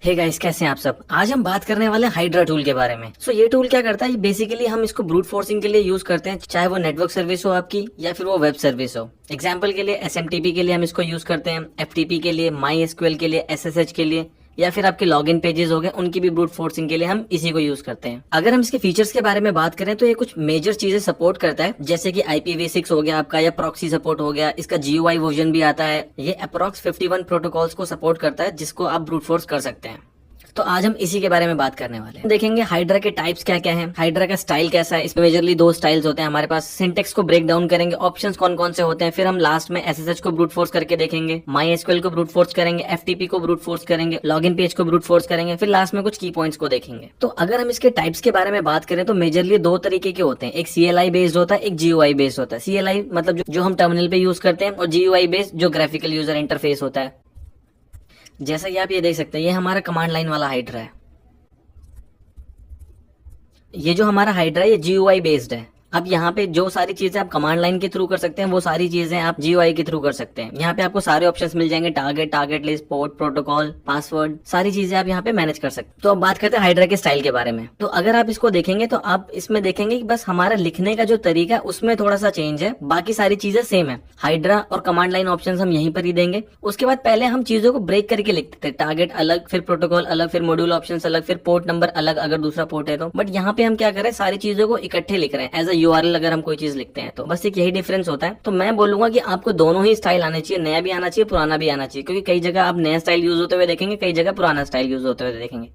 Hey guys, कैसे हैं आप सब। आज हम बात करने वाले हैं हाइड्रा टूल के बारे में। ये टूल क्या करता है, बेसिकली हम इसको ब्रूट फोर्सिंग के लिए यूज करते हैं, चाहे वो नेटवर्क सर्विस हो आपकी या फिर वो वेब सर्विस हो। एग्जांपल के लिए SMTP के लिए हम इसको यूज करते हैं, FTP के लिए, MySQL के लिए, SSH के लिए, या फिर आपके लॉगिन पेजेस हो गए उनकी भी ब्रूट फोर्सिंग के लिए हम इसी को यूज करते हैं। अगर हम इसके फीचर्स के बारे में बात करें तो ये कुछ मेजर चीजें सपोर्ट करता है, जैसे कि IPv6 हो गया आपका, या प्रॉक्सी सपोर्ट हो गया। इसका GUI वर्जन भी आता है। ये अप्रॉक्स 51 प्रोटोकॉल्स को सपोर्ट करता है, जिसको आप ब्रूट फोर्स कर सकते हैं। तो आज हम इसी के बारे में बात करने वाले हैं। देखेंगे हाइड्रा के टाइप्स क्या क्या हैं, हाइड्रा का स्टाइल कैसा है। इसमें मेजरली 2 स्टाइल्स होते हैं हमारे पास। सिंटेक्स को ब्रेक डाउन करेंगे, ऑप्शंस कौन कौन से होते हैं, फिर हम लास्ट में SSH को ब्रूट फोर्स करके देखेंगे, MySQL को ब्रूट फोर्स करेंगे, FTP को ब्रूट फोर्स करेंगे, लॉगिन पेज को ब्रूट फोर्स करेंगे, फिर लास्ट में कुछ की पॉइंट्स को देखेंगे। तो अगर हम इसके टाइप्स के बारे में बात करें तो मेजरली 2 तरीके के होते हैं। एक CLI बेस्ड होता है, एक GUI बेस्ड होता है। CLI मतलब जो हम टर्मिनल पे यूज करते हैं, और GUI बेस्ड जो ग्राफिकल यूजर इंटरफेस होता है। जैसा कि आप ये देख सकते हैं, ये हमारा कमांड लाइन वाला हाइड्रा है। ये जो हमारा हाइड्रा है ये GUI बेस्ड है। अब यहाँ पे जो सारी चीजें आप कमांड लाइन के थ्रू कर सकते हैं, वो सारी चीजें आप GUI के थ्रू कर सकते हैं। यहाँ पे आपको सारे ऑप्शंस मिल जाएंगे, target list, port, protocol, password, सारी चीजें आप यहाँ पे मैनेज कर सकते हैं। तो अब बात करते हैं हाइड्रा के स्टाइल के बारे में। तो अगर आप इसको देखेंगे तो आप इसमें देखेंगे कि बस हमारा लिखने का जो तरीका है उसमें थोड़ा सा चेंज है, बाकी सारी चीजें सेम है। हाइड्रा और कमांड लाइन ऑप्शन हम यहीं पर ही देंगे। उसके बाद पहले हम चीजों को ब्रेक करके लिखते थे, टारगेट अलग, फिर प्रोटोकॉल अलग, फिर मॉड्यूल ऑप्शन अलग, फिर पोर्ट नंबर अलग अगर दूसरा पोर्ट है तो। बट यहाँ पे हम क्या कर रहे हैं, सारी चीजों को इकट्ठे लिख रहे हैं एज अ URL अगर हम कोई चीज लिखते हैं तो। बस एक यही डिफरेंस होता है। तो मैं बोलूंगा कि आपको दोनों ही स्टाइल आने चाहिए, नया भी आना चाहिए, पुराना भी आना चाहिए, क्योंकि कई जगह आप नया स्टाइल यूज होते हुए देखेंगे, कई जगह पुराना स्टाइल यूज होते हुए देखेंगे।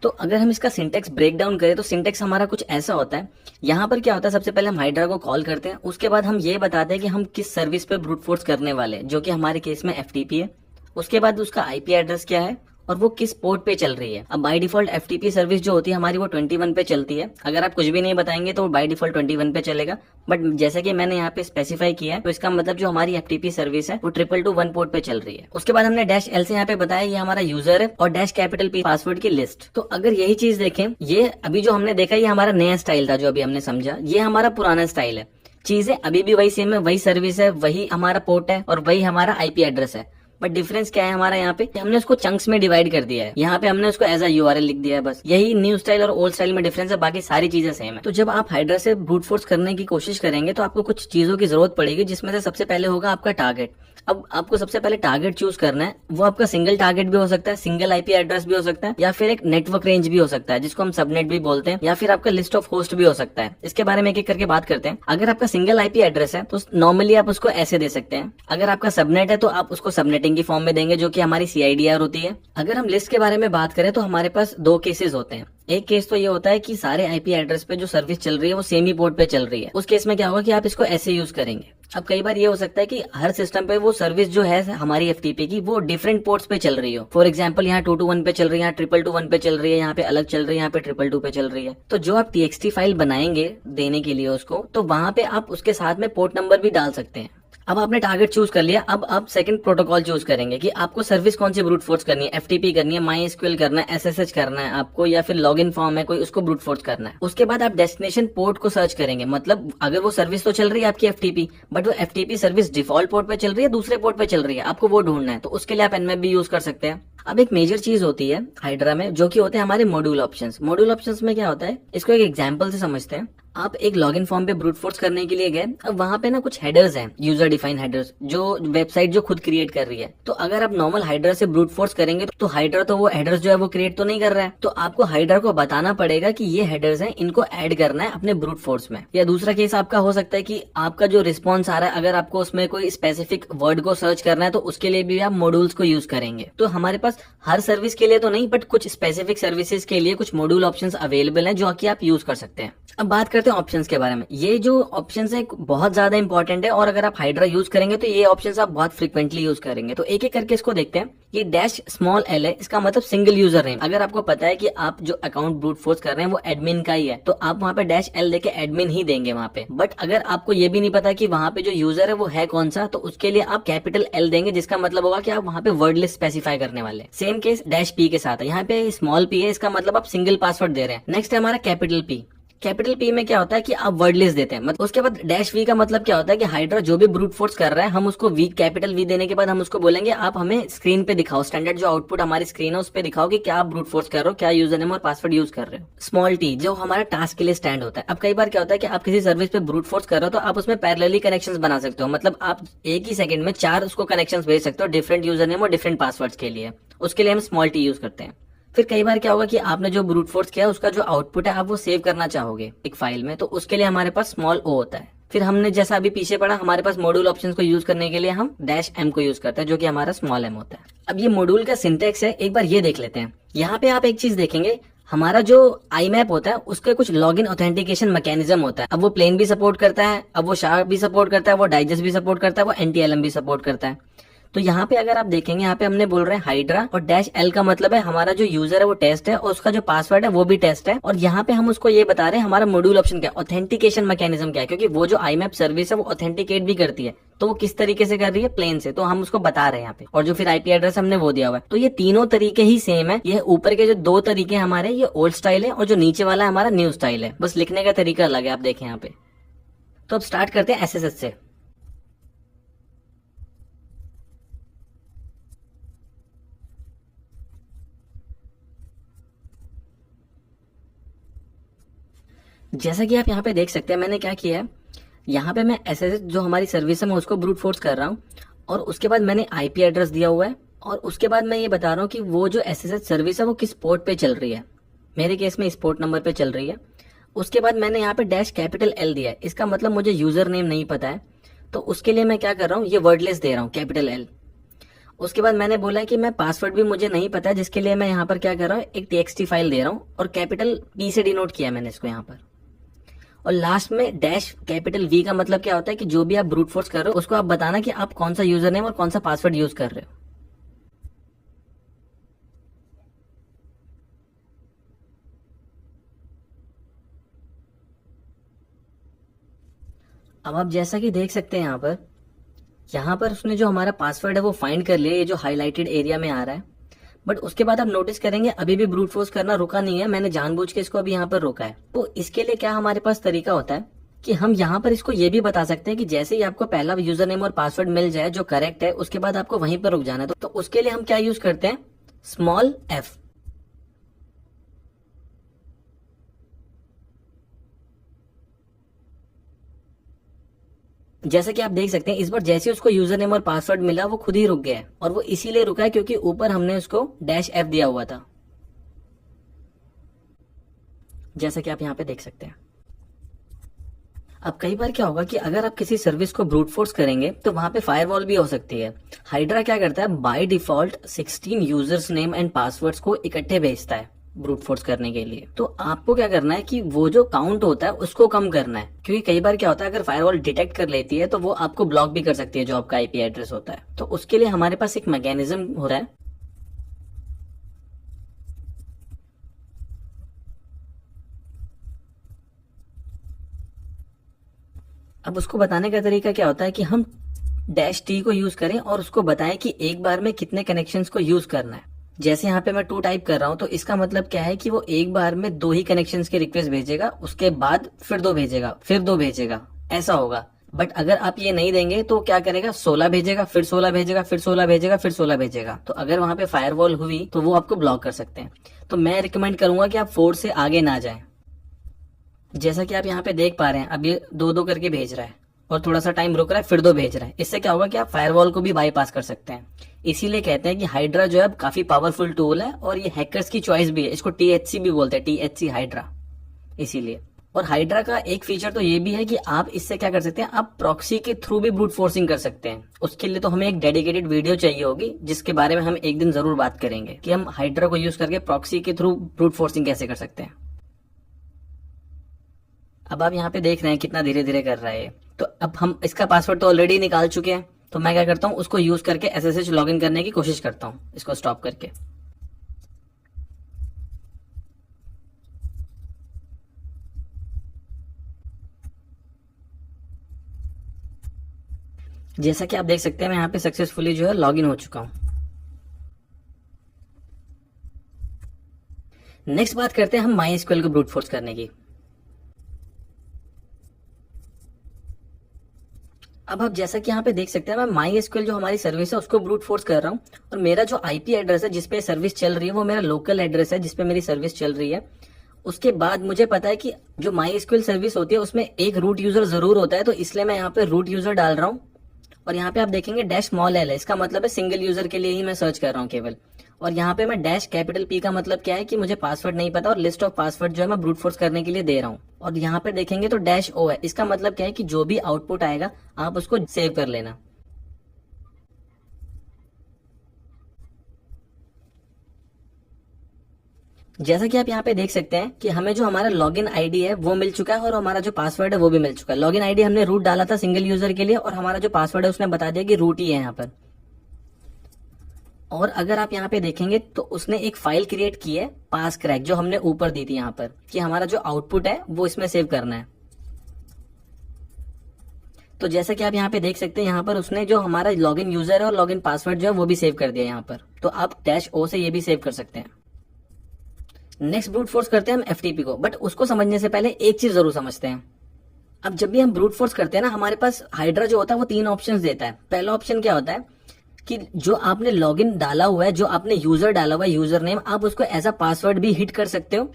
तो अगर हम इसका सिंटेक्स ब्रेक डाउन करें तो सिंटेक्स हमारा कुछ ऐसा होता है। यहाँ पर क्या होता है, सबसे पहले हम हाइड्रा को कॉल करते हैं, उसके बाद हम ये बताते हैं कि हम किस सर्विस पे ब्रूट फोर्स करने वाले हैं, जो कि हमारे केस में FTP है। उसके बाद उसका IP एड्रेस क्या है और वो किस पोर्ट पे चल रही है। अब बाय डिफॉल्ट FTP सर्विस जो होती है हमारी वो 21 पे चलती है। अगर आप कुछ भी नहीं बताएंगे तो बाय डिफॉल्ट 21 पे चलेगा। बट जैसे कि मैंने यहाँ पे स्पेसिफाई किया है, तो इसका मतलब जो हमारी FTP सर्विस है वो 222 पोर्ट पे चल रही है। उसके बाद हमने -L से यहाँ पे बताया ये हमारा यूजर है, और -P पासवर्ड की लिस्ट। तो अगर यही चीज देखें, ये अभी जो हमने देखा ये हमारा नया स्टाइल था जो अभी हमने समझा, ये हमारा पुराना स्टाइल है। चीजें अभी भी वही सेम है, वही सर्विस है, वही हमारा पोर्ट है और वही हमारा IP एड्रेस है। बट डिफरेंस क्या है हमारा, यहाँ पे हमने उसको चंक्स में डिवाइड कर दिया है। यहाँ पे हमने उसको एज अ URL लिख दिया है। बस यही न्यू स्टाइल और ओल्ड स्टाइल में डिफरेंस है, बाकी सारी चीजें सेम है। तो जब आप हाइड्रा से ब्रूट फोर्स करने की कोशिश करेंगे तो आपको कुछ चीजों की जरूरत पड़ेगी, जिसमें से सबसे पहले होगा आपका टारगेट। अब आपको सबसे पहले टारगेट चूज करना है। वो आपका सिंगल टारगेट भी हो सकता है, सिंगल IP एड्रेस भी हो सकता है, या फिर एक नेटवर्क रेंज भी हो सकता है जिसको हम सबनेट भी बोलते हैं, या फिर आपका लिस्ट ऑफ होस्ट भी हो सकता है। इसके बारे में एक एक करके बात करते हैं। अगर आपका सिंगल IP एड्रेस है तो नॉर्मली आप उसको ऐसे दे सकते हैं। अगर आपका सबनेट है तो आप उसको सबनेटिंग की फॉर्म में देंगे, जो कि हमारी CIDR होती है। अगर हम लिस्ट के बारे में बात करें तो हमारे पास 2 केसेस होते हैं। एक केस तो ये होता है कि सारे IP एड्रेस पे जो सर्विस चल रही है वो सेम ही पोर्ट पे चल रही है। उस केस में क्या होगा कि आप इसको ऐसे यूज करेंगे। अब कई बार ये हो सकता है कि हर सिस्टम पे वो सर्विस जो है हमारी FTP की वो डिफरेंट पोर्ट्स पे चल रही हो। फॉर एग्जांपल यहाँ 221 पे चल रही है, यहाँ 222 पे चल रही है, यहाँ पे अलग चल रही है, यहाँ पे 222 पे चल रही है। तो जो आप TXT फाइल बनाएंगे देने के लिए उसको, तो वहां पे आप उसके साथ में पोर्ट नंबर भी डाल सकते हैं। अब आपने टारगेट चूज कर लिया, अब आप सेकंड प्रोटोकॉल चूज करेंगे कि आपको सर्विस कौन सी ब्रूट फोर्स करनी है। FTP करनी है, MySQL करना है, SSH करना है आपको, या फिर लॉगिन फॉर्म है कोई, उसको ब्रूट फोर्स करना है। उसके बाद आप डेस्टिनेशन पोर्ट को सर्च करेंगे। मतलब अगर वो सर्विस तो चल रही है आपकी FTP, बट वो FTP सर्विस डिफॉल्ट पोर्ट पे चल रही है, दूसरे पोर्ट पे चल रही है, आपको वो ढूंढना है। तो उसके लिए आप Nmap भी यूज कर सकते हैं। अब एक मेजर चीज होती है हाइड्रा में, जो कि होते हैं हमारे मॉड्यूल ऑप्शंस। मॉड्यूल ऑप्शंस में क्या होता है, इसको एक एग्जांपल से समझते हैं। आप एक लॉगिन फॉर्म पे ब्रूट फोर्स करने के लिए गए, अब वहां पे ना कुछ हेडर्स हैं, यूजर डिफाइन हेडर्स, जो वेबसाइट जो खुद क्रिएट कर रही है। तो अगर आप नॉर्मल हाइड्रा से ब्रूट फोर्स करेंगे तो हाइड्रा तो वो हेडर्स जो है वो क्रिएट तो नहीं कर रहा है। तो आपको हाइड्रा को बताना पड़ेगा कि ये हेडर्स हैं, इनको ऐड करना है अपने ब्रूट फोर्स में। या दूसरा केस आपका हो सकता है कि आपका जो रिस्पॉन्स आ रहा है, अगर आपको उसमें कोई स्पेसिफिक वर्ड को सर्च करना है तो उसके लिए भी आप मॉड्यूल्स को यूज करेंगे। तो हमारे पास हर सर्विस के लिए तो नहीं, बट कुछ स्पेसिफिक सर्विसेज के लिए कुछ मॉड्यूल ऑप्शंस अवेलेबल हैं जो कि आप यूज कर सकते हैं। अब बात करते हैं ऑप्शंस के बारे में। ये जो ऑप्शंस है बहुत ज्यादा इंपॉर्टेंट है, और अगर आप हाइड्रा यूज करेंगे तो ये ऑप्शंस आप बहुत फ्रिक्वेंटली यूज करेंगे। तो एक एक करके इसको देखते हैं। ये -l है, इसका मतलब सिंगल यूजर नेम। अगर आपको पता है कि आप जो अकाउंट ब्रूट फोर्स कर रहे हैं वो एडमिन का ही है, तो आप वहाँ पे -l देके एडमिन ही देंगे वहाँ पे। बट अगर आपको ये भी नहीं पता कि वहाँ पे जो यूजर है वो है कौन सा, तो उसके लिए आप L देंगे, जिसका मतलब होगा कि आप वहाँ पे वर्ड लिस्ट स्पेसिफाई करने वाले। सेम केस -p के साथ है। यहाँ पे स्मॉल p है, इसका मतलब आप सिंगल पासवर्ड दे रहे हैं। नेक्स्ट है हमारा P। कैपिटल पी में क्या होता है कि आप वर्ड लिस्ट देते हैं, मतलब उसके बाद डैश वी का मतलब क्या होता है कि हाइड्रा जो भी ब्रूट फोर्स कर रहा है हम उसको वी कैपिटल वी देने के बाद हम उसको बोलेंगे आप हमें स्क्रीन पे दिखाओ, स्टैंडर्ड जो आउटपुट हमारी स्क्रीन है उस पे दिखाओ कि क्या आप ब्रूट फोर्स कर रहे हो, क्या यूजर नेम और पासवर्ड यूज कर रहे हो। स्मॉल टी जो हमारा टास्क के लिए स्टैंड होता है। अब कई बार क्या होता है कि आप किसी सर्विस पे ब्रूट फोर्स कर रहे हो तो आप उसमें पैरेलली कनेक्शंस बना सकते हो, मतलब आप एक ही सेकंड में 4 उसको कनेक्शंस भेज सकते हो डिफरेंट यूजर नेम और डिफरेंट पासवर्ड्स के लिए। उसके लिए हम स्मॉल टी यूज करते हैं। फिर कई बार क्या होगा कि आपने जो ब्रूट फोर्स किया उसका जो आउटपुट है आप वो सेव करना चाहोगे एक फाइल में, तो उसके लिए हमारे पास स्मॉल ओ होता है। फिर हमने जैसा अभी पीछे पढ़ा हमारे पास मॉड्यूल ऑप्शंस को यूज करने के लिए हम डैश एम को यूज करते हैं जो कि हमारा स्मॉल एम होता है। अब ये मॉड्यूल का सिंटेक्स है, एक बार ये देख लेते हैं। यहाँ पे आप एक चीज देखेंगे, हमारा जो आई मैप होता है उसका कुछ लॉगिन ऑथेंटिकेशन मैकेनिज्म होता है। अब वो प्लेन भी सपोर्ट करता है, अब वो शार्प भी सपोर्ट करता है, वो डाइजेस्ट भी सपोर्ट करता है, वो NTLM भी सपोर्ट करता है। तो यहाँ पे अगर आप देखेंगे यहाँ पे हमने बोल रहे हैं हाइड्रा और डैश एल का मतलब है हमारा जो यूजर है वो टेस्ट है और उसका जो पासवर्ड है वो भी टेस्ट है। और यहाँ पे हम उसको ये बता रहे हैं हमारा मॉड्यूल ऑप्शन क्या है, ऑथेंटिकेशन मैकेनिज्म क्या है, क्योंकि वो जो IMAP सर्विस है वो ऑथेंटिकेट भी करती है। तो वो किस तरीके से कर रही है, प्लेन से, तो हम उसको बता रहे हैं यहाँ पे। और जो फिर IP एड्रेस हमने वो दिया हुआ है। तो ये तीनों तरीके ही सेम है। ये ऊपर के जो 2 तरीके हमारे ये ओल्ड स्टाइल है और जो नीचे वाला है हमारा न्यू स्टाइल है, बस लिखने का तरीका अलग है। आप देखें यहाँ पे। तो अब स्टार्ट करते हैं SSH से। जैसा कि आप यहाँ पे देख सकते हैं मैंने क्या किया है, यहाँ पे मैं SSH जो हमारी सर्विस है मैं उसको ब्रूट फोर्स कर रहा हूँ और उसके बाद मैंने IP एड्रेस दिया हुआ है और उसके बाद मैं ये बता रहा हूँ कि वो जो SSH सर्विस है वो किस पोर्ट पे चल रही है। मेरे केस में इस पोर्ट नंबर पे चल रही है। उसके बाद मैंने यहाँ पे डैश कैपिटल L दिया है, इसका मतलब मुझे यूजर नेम नहीं पता है, तो उसके लिए मैं क्या कर रहा हूँ, ये वर्डलेस दे रहा हूँ कैपिटल L। उसके बाद मैंने बोला है कि मैं पासवर्ड भी मुझे नहीं पता है, जिसके लिए मैं यहाँ पर क्या कर रहा हूँ, एक TXT फाइल दे रहा हूँ और कैपिटल P से डिनोट किया मैंने इसको यहाँ पर। और लास्ट में डैश कैपिटल V का मतलब क्या होता है कि जो भी आप ब्रूट फोर्स कर रहे हो उसको आप बताना कि आप कौन सा यूजर नेम और कौन सा पासवर्ड यूज कर रहे हो। अब आप जैसा कि देख सकते हैं यहाँ पर उसने जो हमारा पासवर्ड है वो फाइंड कर लिया, ये जो हाईलाइटेड एरिया में आ रहा है। बट उसके बाद आप नोटिस करेंगे अभी भी ब्रूट फोर्स करना रुका नहीं है, मैंने जानबूझ के इसको अभी यहाँ पर रोका है। तो इसके लिए क्या हमारे पास तरीका होता है कि हम यहाँ पर इसको ये भी बता सकते हैं कि जैसे ही आपको पहला यूजर नेम और पासवर्ड मिल जाए जो करेक्ट है, उसके बाद आपको वहीं पर रुक जाना है। तो उसके लिए हम क्या यूज करते हैं, स्मॉल f। जैसा कि आप देख सकते हैं इस बार जैसे उसको यूजर नेम और पासवर्ड मिला वो खुद ही रुक गया है और वो इसीलिए रुका है क्योंकि ऊपर हमने उसको डैश f दिया हुआ था, जैसा कि आप यहाँ पे देख सकते हैं। अब कई बार क्या होगा कि अगर आप किसी सर्विस को ब्रूट फोर्स करेंगे तो वहां पे फायरवॉल भी हो सकती है। हाइड्रा क्या करता है, by default 16 users name and passwords को इकट्ठे भेजता है ब्रूट फोर्स करने के लिए। तो आपको क्या करना है कि वो जो काउंट होता है उसको कम करना है, क्योंकि कई बार क्या होता है अगर फायरवॉल डिटेक्ट कर लेती है तो वो आपको ब्लॉक भी कर सकती है जो आपका IP एड्रेस होता है। तो उसके लिए हमारे पास एक मैकेनिज्म हो रहा है। अब उसको बताने का तरीका क्या होता है कि हम डैश T को यूज करें और उसको बताएं कि एक बार में कितने कनेक्शंस को यूज करना है। जैसे यहाँ पे मैं 2 टाइप कर रहा हूँ तो इसका मतलब क्या है कि वो एक बार में 2 ही कनेक्शंस की रिक्वेस्ट भेजेगा, उसके बाद फिर 2 भेजेगा, फिर 2 भेजेगा, ऐसा होगा। बट अगर आप ये नहीं देंगे तो क्या करेगा, 16 भेजेगा, फिर 16 भेजेगा, फिर 16 भेजेगा, फिर 16 भेजेगा। तो अगर वहां पे फायरवॉल हुई तो वो आपको ब्लॉक कर सकते हैं। तो मैं रिकमेंड करूंगा कि आप 4 से आगे ना जाएं। जैसा कि आप यहाँ पे देख पा रहे हैं अब ये 2-2 करके भेज रहा है और थोड़ा सा टाइम रुक रहा है, फिर 2 भेज रहा है। इससे क्या होगा कि आप फायरवॉल को भी बाईपास कर सकते हैं। इसीलिए कहते हैं कि हाइड्रा जो है काफी पावरफुल टूल है और ये हैकर्स की चॉइस भी है। इसको THC भी बोलते हैं, THC हाइड्रा, इसीलिए। और हाइड्रा का एक फीचर तो ये भी है कि आप इससे क्या कर सकते हैं, आप प्रॉक्सी के थ्रू भी ब्रूट फोर्सिंग कर सकते हैं। उसके लिए तो हमें एक डेडिकेटेड वीडियो चाहिए होगी जिसके बारे में हम एक दिन जरूर बात करेंगे कि हम हाइड्रा को यूज करके प्रॉक्सी के थ्रू ब्रूट फोर्सिंग कैसे कर सकते हैं। अब आप यहाँ पे देख रहे हैं कितना धीरे धीरे कर रहा है। तो अब हम इसका पासवर्ड तो ऑलरेडी निकाल चुके हैं, तो मैं क्या करता हूँ उसको यूज करके SSH लॉगिन करने की कोशिश करता हूँ, इसको स्टॉप करके। जैसा कि आप देख सकते हैं मैं यहाँ पे सक्सेसफुली जो है लॉगिन हो चुका हूँ। नेक्स्ट बात करते हैं हम MySQL को ब्रूट फोर्स करने की। अब आप जैसा कि यहाँ पे देख सकते हैं, मैं माई एसक्यूएल जो हमारी सर्विस है उसको ब्रूट फोर्स कर रहा हूँ, और मेरा जो आईपी एड्रेस है जिसपे सर्विस चल रही है वो मेरा लोकल एड्रेस है जिसपे मेरी सर्विस चल रही है। उसके बाद मुझे पता है कि जो माई एसक्यूएल सर्विस होती है उसमें एक रूट यूजर जरूर होता है, तो इसलिए मैं यहाँ पे रूट यूजर डाल रहा हूँ। और यहाँ पे आप देखेंगे डैश स्मॉल एल है, इसका मतलब है सिंगल यूजर के लिए ही मैं सर्च कर रहा हूँ केवल। और यहाँ पे मैं डैश कैपिटल पी का मतलब क्या है कि मुझे पासवर्ड नहीं पता, और लिस्ट ऑफ पासवर्ड जो है मैं ब्रूट फोर्स करने के लिए दे रहा हूँ। और यहाँ पे देखेंगे तो डैश ओ है, इसका मतलब क्या है कि जो भी आउटपुट आएगा आप उसको सेव कर लेना। जैसा कि आप यहाँ पे देख सकते हैं कि हमें जो हमारा लॉगिन आईडी है वो मिल चुका है, और हमारा जो पासवर्ड है वो भी मिल चुका है। लॉगिन आईडी हमने रूट डाला था सिंगल यूजर के लिए, और हमारा जो पासवर्ड है उसने बता दिया कि रूट ही है यहाँ पर। और अगर आप यहाँ पे देखेंगे तो उसने एक फाइल क्रिएट की है पास क्रैक, जो हमने ऊपर दी थी यहाँ पर, कि हमारा जो आउटपुट है वो इसमें सेव करना है। तो जैसा कि आप यहाँ पे देख सकते हैं, यहाँ पर उसने जो हमारा लॉगिन यूजर है और लॉगिन पासवर्ड जो है वो भी सेव कर दिया यहाँ पर। तो आप डैश ओ से ये भी सेव कर सकते हैं। नेक्स्ट ब्रूट फोर्स करते हैं हम एफटीपी को, बट उसको समझने से पहले एक चीज जरूर समझते हैं। अब जब भी हम ब्रूट फोर्स करते हैं ना, हमारे पास हाइड्रा जो होता है वो 3 ऑप्शंस देता है। पहला ऑप्शन क्या होता है कि जो आपने लॉगिन डाला हुआ है, जो आपने यूजर डाला हुआ है यूजर नेम, आप उसको एज अ पासवर्ड भी हिट कर सकते हो।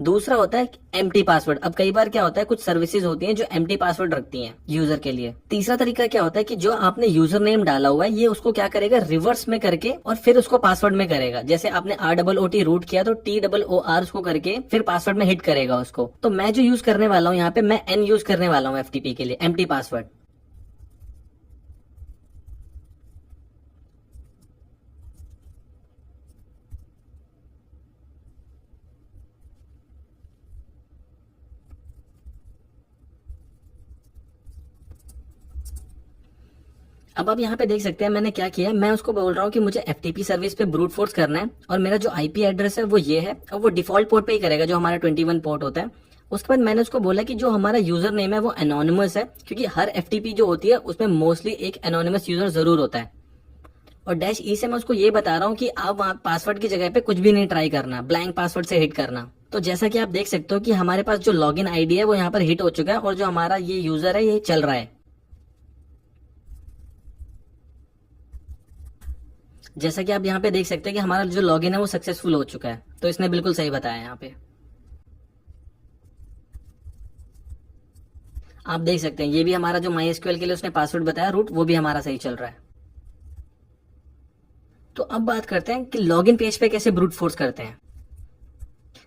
दूसरा होता है एम्प्टी पासवर्ड। अब कई बार क्या होता है, कुछ सर्विसेज होती हैं जो एम्प्टी पासवर्ड रखती हैं यूजर के लिए। तीसरा तरीका क्या होता है कि जो आपने यूजर नेम डाला हुआ है ये उसको क्या करेगा, रिवर्स में करके और फिर उसको पासवर्ड में करेगा। जैसे आपने ROOT रूट किया तो TOOR उसको करके फिर पासवर्ड में हिट करेगा उसको। तो मैं जो यूज करने वाला हूँ यहाँ पे, मैं N यूज करने वाला हूँ एफटीपी के लिए, एम्प्टी पासवर्ड। अब आप यहाँ पे देख सकते हैं मैंने क्या किया, मैं उसको बोल रहा हूँ कि मुझे एफटीपी सर्विस पे ब्रूट फोर्स करना है, और मेरा जो आईपी एड्रेस है वो ये है, और वो डिफॉल्ट पोर्ट पे ही करेगा जो हमारा 21 पोर्ट होता है। उसके बाद मैंने उसको बोला कि जो हमारा यूजर नेम है वो एनोनिमस है, क्योंकि हर एफटीपी जो होती है उसमें मोस्टली एक एनोनिमस यूजर जरूर होता है। और डैश ई से मैं उसको ये बता रहा हूँ कि आप वहाँ पासवर्ड की जगह पे कुछ भी नहीं ट्राई करना, ब्लैंक पासवर्ड से हिट करना। तो जैसा कि आप देख सकते हो कि हमारे पास जो लॉगिन आईडी है वो यहाँ पर हिट हो चुका है, और जो हमारा ये यूजर है ये चल रहा है। जैसा कि आप यहाँ पे देख सकते हैं कि हमारा जो लॉगिन है वो सक्सेसफुल हो चुका है। तो इसने बिल्कुल सही बताया यहाँ पे। आप देख सकते हैं ये भी हमारा जो MySQL के लिए उसने पासवर्ड बताया रूट, वो भी हमारा सही चल रहा है। तो अब बात करते हैं कि लॉगिन पेज पे कैसे ब्रूट फोर्स करते हैं।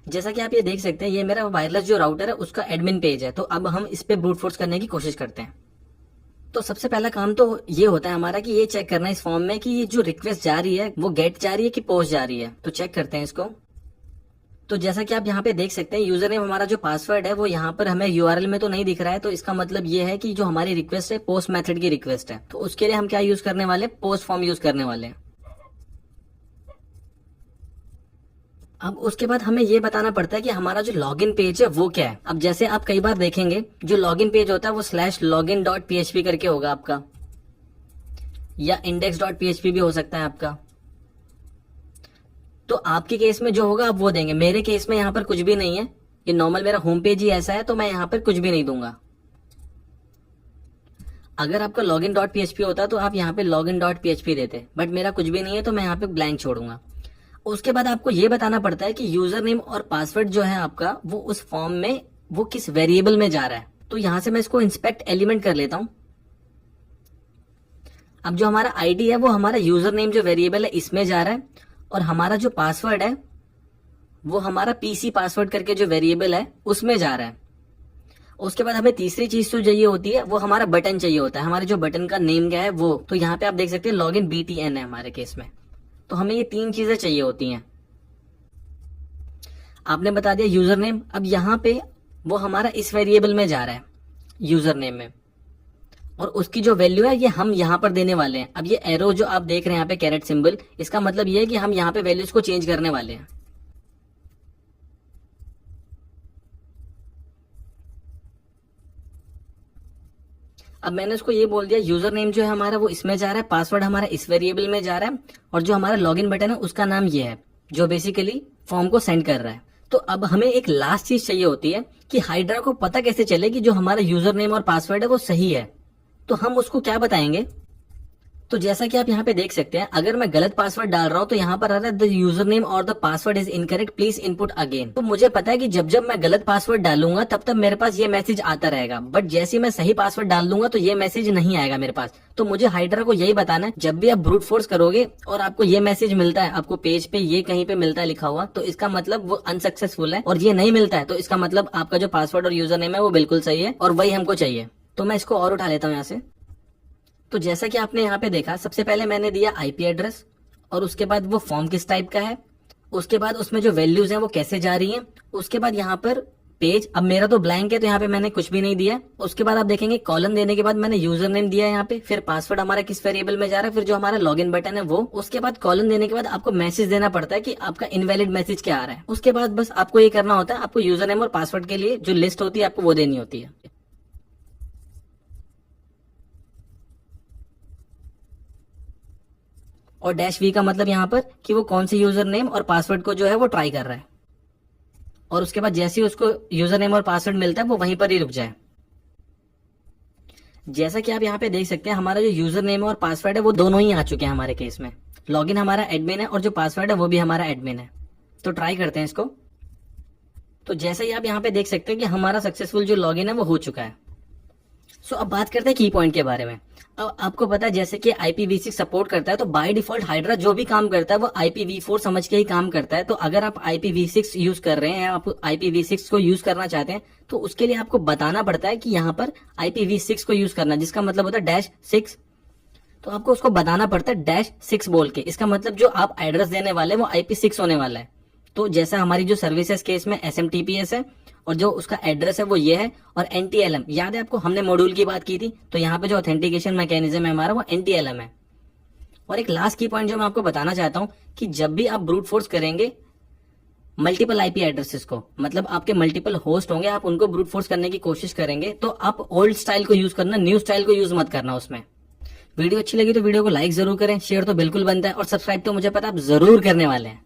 जैसा कि आप ये देख सकते हैं ये मेरा वायरलेस जो राउटर है उसका एडमिन पेज है। तो अब हम इस पे ब्रूट फोर्स करने की कोशिश करते हैं। तो सबसे पहला काम तो ये होता है हमारा कि ये चेक करना है इस फॉर्म में कि ये जो रिक्वेस्ट जा रही है वो गेट जा रही है कि पोस्ट जा रही है। तो चेक करते हैं इसको। तो जैसा कि आप यहाँ पे देख सकते हैं यूजर नेम हमारा जो पासवर्ड है वो यहाँ पर हमें यूआरएल में तो नहीं दिख रहा है, तो इसका मतलब ये है कि जो हमारी रिक्वेस्ट है पोस्ट मेथड की रिक्वेस्ट है। तो उसके लिए हम क्या यूज करने वाले हैं, पोस्ट फॉर्म यूज करने वाले हैं। अब उसके बाद हमें ये बताना पड़ता है कि हमारा जो लॉगिन पेज है वो क्या है। अब जैसे आप कई बार देखेंगे जो लॉगिन पेज होता है वो /login.php करके होगा आपका, या index.php भी हो सकता है आपका। तो आपके केस में जो होगा आप वो देंगे। मेरे केस में यहाँ पर कुछ भी नहीं है, ये नॉर्मल मेरा होम पेज ही ऐसा है, तो मैं यहाँ पर कुछ भी नहीं दूंगा। अगर आपका login.php होता तो आप यहाँ पे login.php देते, बट मेरा कुछ भी नहीं है तो मैं यहाँ पे ब्लैंक छोड़ूंगा। उसके बाद आपको ये बताना पड़ता है कि यूजर नेम और पासवर्ड जो है आपका वो उस फॉर्म में वो किस वेरिएबल में जा रहा है। तो यहां से मैं इसको इंस्पेक्ट एलिमेंट कर लेता हूं। अब जो हमारा आईडी है वो हमारा यूजर नेम जो वेरिएबल है इसमें जा रहा है, और हमारा जो पासवर्ड है वो हमारा पीसी पासवर्ड करके जो वेरिएबल है उसमें जा रहा है। उसके बाद हमें तीसरी चीज तो चाहिए होती है, वो हमारा बटन चाहिए होता है। हमारे जो बटन का नेम क्या है वो, तो यहाँ पे आप देख सकते हैं लॉगिन BTN है हमारे केस में। तो हमें ये 3 चीजें चाहिए होती हैं। आपने बता दिया यूजर नेम, अब यहाँ पे वो हमारा इस वेरिएबल में जा रहा है यूजर नेम में, और उसकी जो वैल्यू है ये हम यहाँ पर देने वाले हैं। अब ये एरो जो आप देख रहे हैं यहाँ पे कैरेट सिंबल, इसका मतलब ये है कि हम यहाँ पे वैल्यूज को चेंज करने वाले हैं। अब मैंने उसको ये बोल दिया यूजर नेम जो है हमारा वो इसमें जा रहा है, पासवर्ड हमारा इस वेरिएबल में जा रहा है, और जो हमारा लॉगिन बटन है उसका नाम ये है जो बेसिकली फॉर्म को सेंड कर रहा है। तो अब हमें एक लास्ट चीज चाहिए होती है कि हाइड्रा को पता कैसे चले कि जो हमारा यूजर नेम और पासवर्ड है वो सही है। तो हम उसको क्या बताएंगे, तो जैसा कि आप यहाँ पे देख सकते हैं, अगर मैं गलत पासवर्ड डाल रहा हूँ तो यहाँ पर आ रहा है द यूजर नेम और the password is incorrect, please input again. तो मुझे पता है कि जब जब मैं गलत पासवर्ड डालूंगा तब तब मेरे पास ये मैसेज आता रहेगा, बट जैसे ही मैं सही पासवर्ड डाल दूंगा तो ये मैसेज नहीं आएगा मेरे पास। तो मुझे हाइड्रा को यही बताना है, जब भी आप ब्रूट फोर्स करोगे और आपको ये मैसेज मिलता है, आपको पेज पे ये कहीं पे मिलता है लिखा हुआ, तो इसका मतलब वो अनसक्सेसफुल है, और ये नहीं मिलता है तो इसका मतलब आपका जो पासवर्ड और यूजर नेम है वो बिल्कुल सही है और वही हमको चाहिए। तो मैं इसको और उठा लेता हूँ यहाँ से। तो जैसा कि आपने यहाँ पे देखा, सबसे पहले मैंने दिया आईपी एड्रेस, और उसके बाद वो फॉर्म किस टाइप का है, उसके बाद उसमें जो वैल्यूज हैं वो कैसे जा रही हैं, उसके बाद यहाँ पर पेज, अब मेरा तो ब्लैंक है तो यहाँ पे मैंने कुछ भी नहीं दिया। उसके बाद आप देखेंगे कॉलम देने के बाद मैंने यूजर नेम दिया यहाँ पे, फिर पासवर्ड हमारा किस वेरिएबल में जा रहा है, फिर जो हमारा लॉगिन बटन है वो, उसके बाद कॉलम देने के बाद आपको मैसेज देना पड़ता है कि आपका इनवैलिड मैसेज क्या आ रहा है। उसके बाद बस आपको ये करना होता है, आपको यूजर नेम और पासवर्ड के लिए जो लिस्ट होती है आपको वो देनी होती है। और डैश वी का मतलब यहाँ पर कि वो कौन सी यूजर नेम और पासवर्ड को जो है वो ट्राई कर रहा है, और उसके बाद जैसे ही उसको यूजर नेम और पासवर्ड मिलता है वो वहीं पर ही रुक जाए। जैसा कि आप यहाँ पे देख सकते हैं, हमारा जो यूजर नेम और पासवर्ड है वो दोनों ही आ चुके हैं हमारे केस में। लॉगिन हमारा एडमिन है और जो पासवर्ड है वो भी हमारा एडमिन है। तो ट्राई करते हैं इसको। तो जैसा ही आप यहाँ पे देख सकते हैं कि हमारा सक्सेसफुल जो लॉगिन है वो हो चुका है। सो अब बात करते हैं की पॉइंट के बारे में। अब आपको पता है जैसे कि IPv6 सपोर्ट करता है, तो बाय डिफॉल्ट हाइड्रा जो भी काम करता है वो IPv4 समझ के ही काम करता है। तो अगर आप IPv6 यूज कर रहे हैं, आप IPv6 को यूज करना चाहते हैं, तो उसके लिए आपको बताना पड़ता है कि यहाँ पर IPv6 को यूज करना, जिसका मतलब होता है -6। तो आपको उसको बताना पड़ता है -6 बोल के। इसका मतलब जो आप एड्रेस देने वाले वो IP6 होने वाला है। तो जैसा हमारी जो सर्विसेज केस में SMTPS है और जो उसका एड्रेस है वो ये है, और NTLM याद है आपको, हमने मॉड्यूल की बात की थी, तो यहाँ पे जो ऑथेंटिकेशन मैकेनिज्म है हमारा वो NTLM है। और एक लास्ट की पॉइंट जो मैं आपको बताना चाहता हूँ कि जब भी आप ब्रूट फोर्स करेंगे मल्टीपल IP एड्रेसेस को, मतलब आपके मल्टीपल होस्ट होंगे, आप उनको ब्रूट फोर्स करने की कोशिश करेंगे, तो आप ओल्ड स्टाइल को यूज करना, न्यू स्टाइल को यूज मत करना उसमें। वीडियो अच्छी लगी तो वीडियो को लाइक जरूर करें, शेयर तो बिल्कुल बनता है, और सब्सक्राइब तो मुझे पता आप जरूर करने वाले हैं।